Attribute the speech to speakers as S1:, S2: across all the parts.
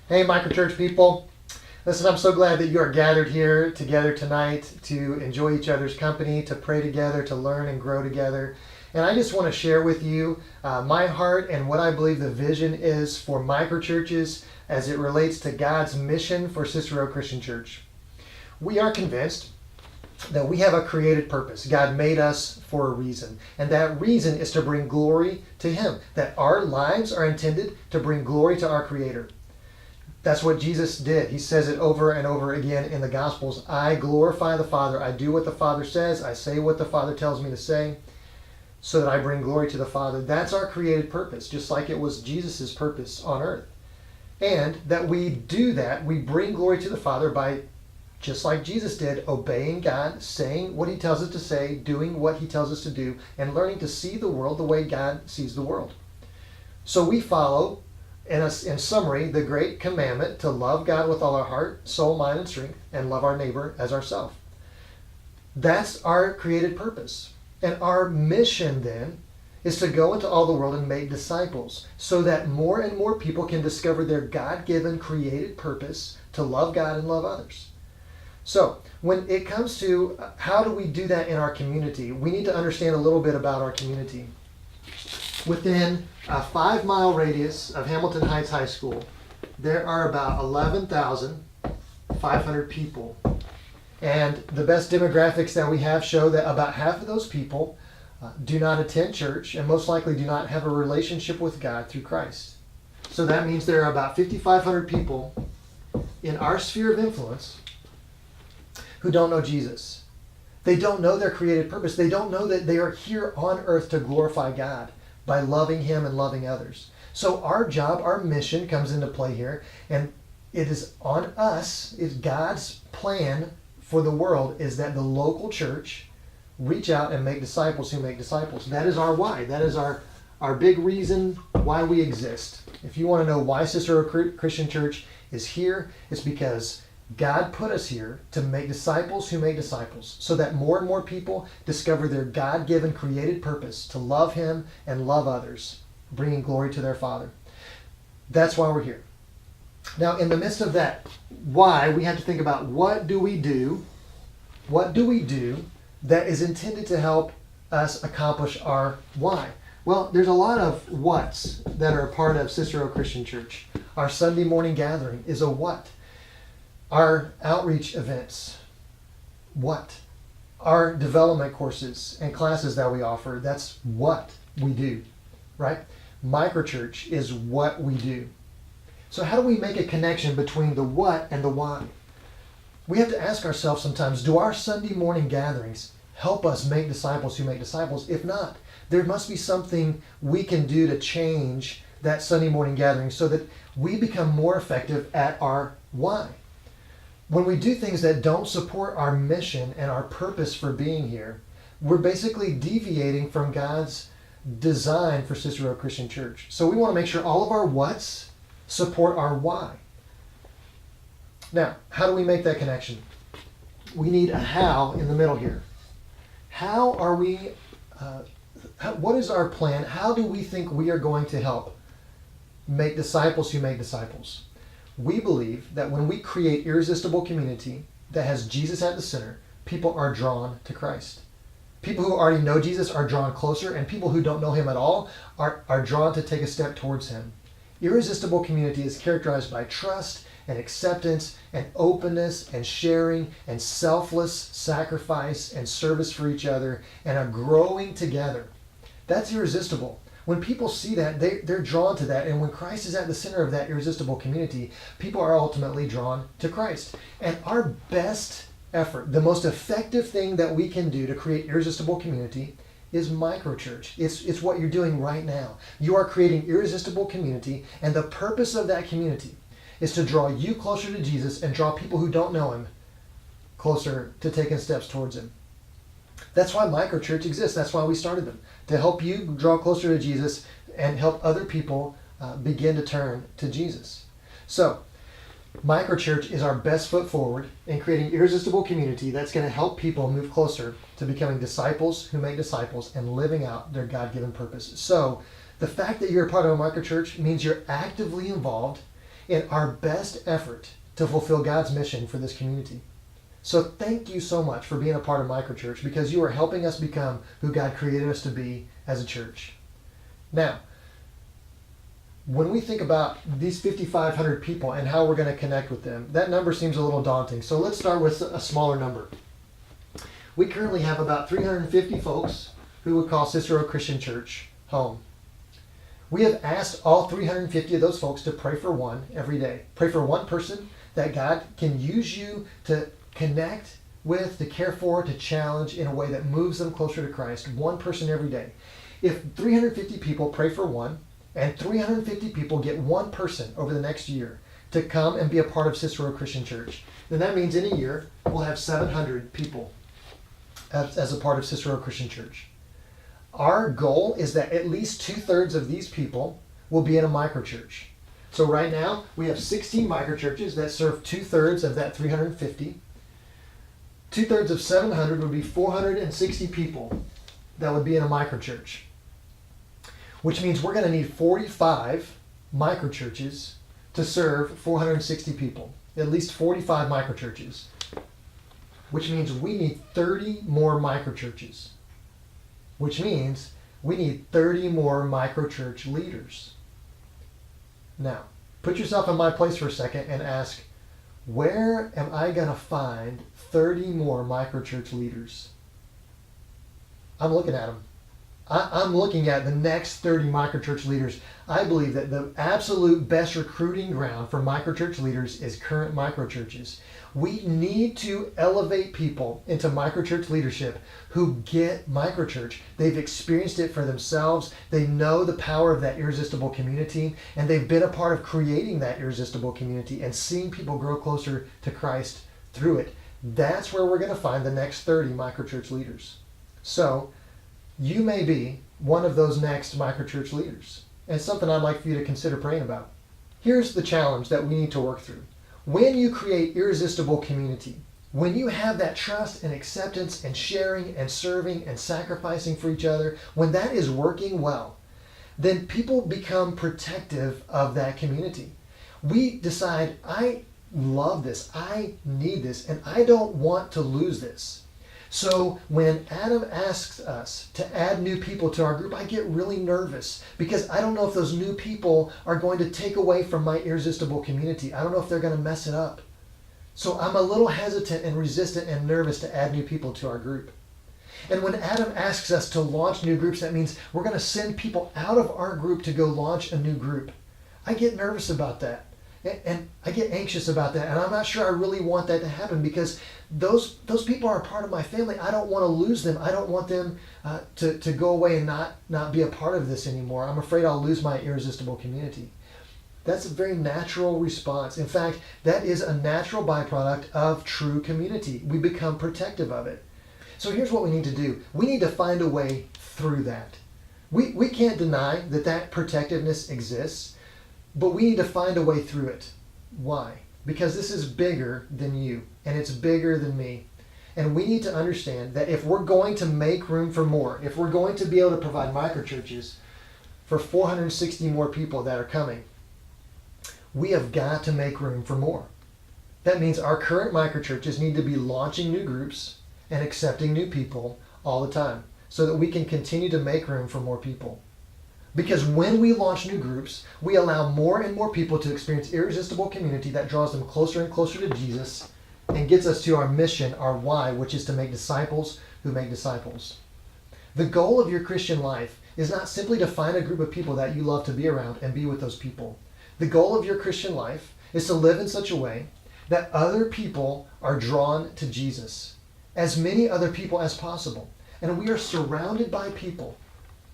S1: Hey, Micro Church people. Listen, I'm so glad that you are gathered here together tonight to enjoy each other's company, to pray together, to learn and grow together. And I just want to share with you my heart and what I believe the vision is for micro churches as it relates to God's mission for Cicero Christian Church. We are convinced that we have a created purpose. God made us for a reason. And that reason is to bring glory to Him. That our lives are intended to bring glory to our Creator. That's what Jesus did. He says it over and over again in the Gospels. I glorify the Father. I do what the Father says. I say what the Father tells me to say so that I bring glory to the Father. That's our created purpose, just like it was Jesus' purpose on earth. And that we do that, we bring glory to the Father by, just like Jesus did, obeying God, saying what He tells us to say, doing what He tells us to do, and learning to see the world the way God sees the world. So we follow, in summary, the great commandment to love God with all our heart, soul, mind, and strength, and love our neighbor as ourselves. That's our created purpose. And our mission then is to go into all the world and make disciples so that more and more people can discover their God-given created purpose to love God and love others. So when it comes to how do we do that in our community, we need to understand a little bit about our community. Within a 5-mile radius of Hamilton Heights High School, there are about 11,500 people. And the best demographics that we have show that about half of those people do not attend church and most likely do not have a relationship with God through Christ. So that means there are about 5,500 people in our sphere of influence who don't know Jesus. They don't know their created purpose. They don't know that they are here on earth to glorify God by loving Him and loving others. So our job, our mission comes into play here, and it is on us, it's God's plan for the world is that the local church reach out and make disciples who make disciples. That is our why. That is our big reason why we exist. If you want to know why Cicero Christian Church is here, it's because God put us here to make disciples who make disciples so that more and more people discover their God-given created purpose to love Him and love others, bringing glory to their Father. That's why we're here. Now, in the midst of that why, we have to think about what do we do that is intended to help us accomplish our why. Well, there's a lot of whats that are a part of Cicero Christian Church. Our Sunday morning gathering is a what. Our outreach events, what? Our development courses and classes that we offer, that's what we do, right? Microchurch is what we do. So how do we make a connection between the what and the why? We have to ask ourselves sometimes, do our Sunday morning gatherings help us make disciples who make disciples? If not, there must be something we can do to change that Sunday morning gathering so that we become more effective at our why. When we do things that don't support our mission and our purpose for being here, we're basically deviating from God's design for Cicero Christian Church. So we want to make sure all of our whats support our why. Now, how do we make that connection? We need a how in the middle here. How are we, what is our plan? How do we think we are going to help make disciples who make disciples? We believe that when we create irresistible community that has Jesus at the center, people are drawn to Christ. People who already know Jesus are drawn closer, and people who don't know Him at all are drawn to take a step towards Him. Irresistible community is characterized by trust and acceptance and openness and sharing and selfless sacrifice and service for each other and a growing together. That's irresistible. When people see that, they're drawn to that. And when Christ is at the center of that irresistible community, people are ultimately drawn to Christ. And our best effort, the most effective thing that we can do to create irresistible community is microchurch. It's what you're doing right now. You are creating irresistible community, and the purpose of that community is to draw you closer to Jesus and draw people who don't know Him closer to taking steps towards Him. That's why microchurch exists. That's why we started them, to help you draw closer to Jesus and help other people begin to turn to Jesus. So, microchurch is our best foot forward in creating irresistible community that's going to help people move closer to becoming disciples who make disciples and living out their God-given purpose. So, the fact that you're a part of a microchurch means you're actively involved in our best effort to fulfill God's mission for this community. So thank you so much for being a part of Micro Church, because you are helping us become who God created us to be as a church. Now, when we think about these 5,500 people and how we're going to connect with them, that number seems a little daunting. So let's start with a smaller number. We currently have about 350 folks who would call Cicero Christian Church home. We have asked all 350 of those folks to pray for one every day. Pray for one person that God can use you to connect with, to care for, to challenge in a way that moves them closer to Christ. One person every day. If 350 people pray for one, and 350 people get one person over the next year to come and be a part of Cicero Christian Church, then that means in a year we'll have 700 people as a part of Cicero Christian Church. Our goal is that at least 2/3 of these people will be in a micro church. So right now we have 16 micro churches that serve 2/3 of that 350. 2/3 of 700 would be 460 people that would be in a micro church, which means we're going to need 45 micro churches to serve 460 people. At least 45 micro churches, which means we need 30 more micro churches, which means we need 30 more micro church leaders. Now, put yourself in my place for a second and ask, where am I going to find 30 more micro church leaders? I'm looking at them. I'm looking at the next 30 microchurch leaders. I believe that the absolute best recruiting ground for microchurch leaders is current microchurches. We need to elevate people into microchurch leadership who get microchurch. They've experienced it for themselves. They know the power of that irresistible community, and they've been a part of creating that irresistible community and seeing people grow closer to Christ through it. That's where we're going to find the next 30 microchurch leaders. So, you may be one of those next microchurch leaders. And it's something I'd like for you to consider praying about. Here's the challenge that we need to work through. When you create irresistible community, when you have that trust and acceptance and sharing and serving and sacrificing for each other, when that is working well, then people become protective of that community. We decide, I love this, I need this, and I don't want to lose this. So when Adam asks us to add new people to our group, I get really nervous because I don't know if those new people are going to take away from my irresistible community. I don't know if they're going to mess it up. So I'm a little hesitant and resistant and nervous to add new people to our group. And when Adam asks us to launch new groups, that means we're going to send people out of our group to go launch a new group. I get nervous about that. And I get anxious about that, and I'm not sure I really want that to happen because those people are a part of my family. I don't want to lose them. I don't want them to go away and not be a part of this anymore. I'm afraid I'll lose my irresistible community. That's a very natural response. In fact, that is a natural byproduct of true community. We become protective of it. So here's what we need to do. We need to find a way through that. We can't deny that protectiveness exists. But we need to find a way through it. Why? Because this is bigger than you, and it's bigger than me. And we need to understand that if we're going to make room for more, if we're going to be able to provide microchurches for 460 more people that are coming, we have got to make room for more. That means our current microchurches need to be launching new groups and accepting new people all the time so that we can continue to make room for more people. Because when we launch new groups, we allow more and more people to experience irresistible community that draws them closer and closer to Jesus and gets us to our mission, our why, which is to make disciples who make disciples. The goal of your Christian life is not simply to find a group of people that you love to be around and be with those people. The goal of your Christian life is to live in such a way that other people are drawn to Jesus, as many other people as possible. And we are surrounded by people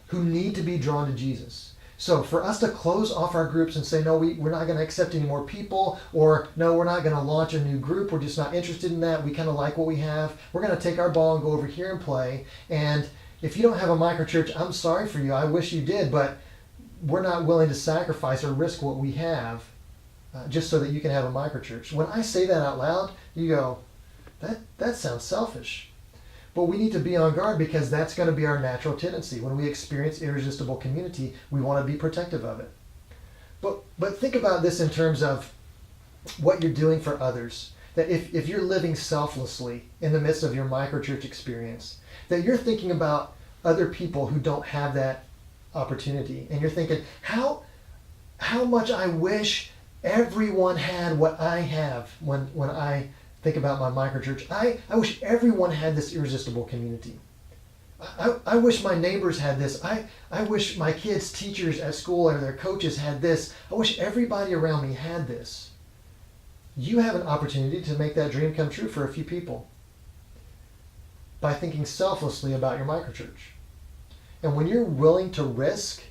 S1: who need to be drawn to Jesus. So for us to close off our groups and say, no, we're not going to accept any more people, or no, we're not going to launch a new group, we're just not interested in that, we kind of like what we have, we're going to take our ball and go over here and play, and if you don't have a microchurch, I'm sorry for you, I wish you did, but we're not willing to sacrifice or risk what we have just so that you can have a microchurch. When I say that out loud, you go, that sounds selfish. But we need to be on guard because that's going to be our natural tendency. When we experience irresistible community, we want to be protective of it. But think about this in terms of what you're doing for others. That if you're living selflessly in the midst of your microchurch experience, that you're thinking about other people who don't have that opportunity. And you're thinking, how much I wish everyone had what I have when I think about my microchurch. I wish everyone had this irresistible community. I wish my neighbors had this. I wish my kids' teachers at school or their coaches had this. I wish everybody around me had this. You have an opportunity to make that dream come true for a few people by thinking selflessly about your microchurch. And when you're willing to risk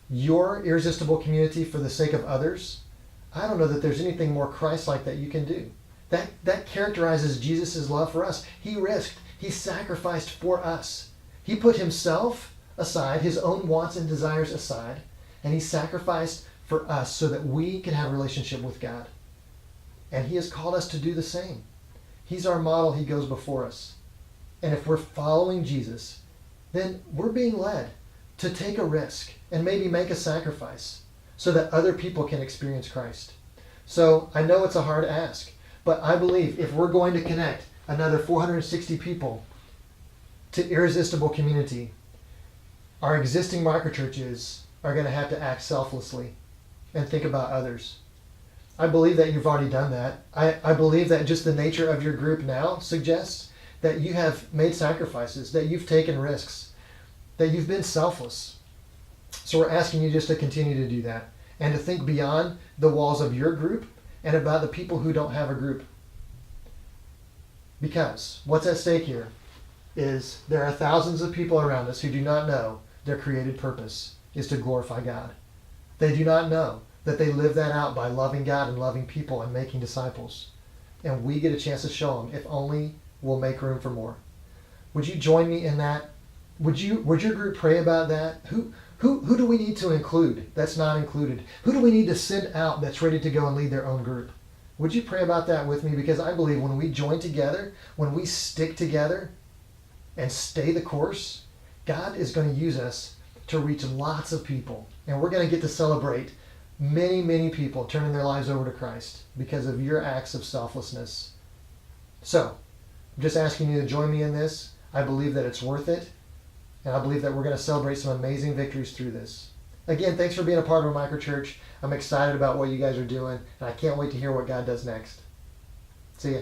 S1: your irresistible community for the sake of others, I don't know that there's anything more Christ-like that you can do. That characterizes Jesus' love for us. He risked. He sacrificed for us. He put himself aside, his own wants and desires aside, and he sacrificed for us so that we can have a relationship with God. And he has called us to do the same. He's our model. He goes before us. And if we're following Jesus, then we're being led to take a risk and maybe make a sacrifice so that other people can experience Christ. So I know it's a hard ask, but I believe if we're going to connect another 460 people to irresistible community, our existing microchurches are going to have to act selflessly and think about others. I believe that you've already done that. I believe that just the nature of your group now suggests that you have made sacrifices, that you've taken risks, that you've been selfless. So we're asking you just to continue to do that and to think beyond the walls of your group and about the people who don't have a group. Because what's at stake here is there are thousands of people around us who do not know their created purpose is to glorify God. They do not know that they live that out by loving God and loving people and making disciples. And we get a chance to show them, if only we'll make room for more. Would you join me in that? Would your group pray about that? Who do we need to include that's not included? Who do we need to send out that's ready to go and lead their own group? Would you pray about that with me? Because I believe when we join together, when we stick together and stay the course, God is going to use us to reach lots of people. And we're going to get to celebrate many, many people turning their lives over to Christ because of your acts of selflessness. So, I'm just asking you to join me in this. I believe that it's worth it. And I believe that we're going to celebrate some amazing victories through this. Again, thanks for being a part of our microchurch. I'm excited about what you guys are doing, and I can't wait to hear what God does next. See ya.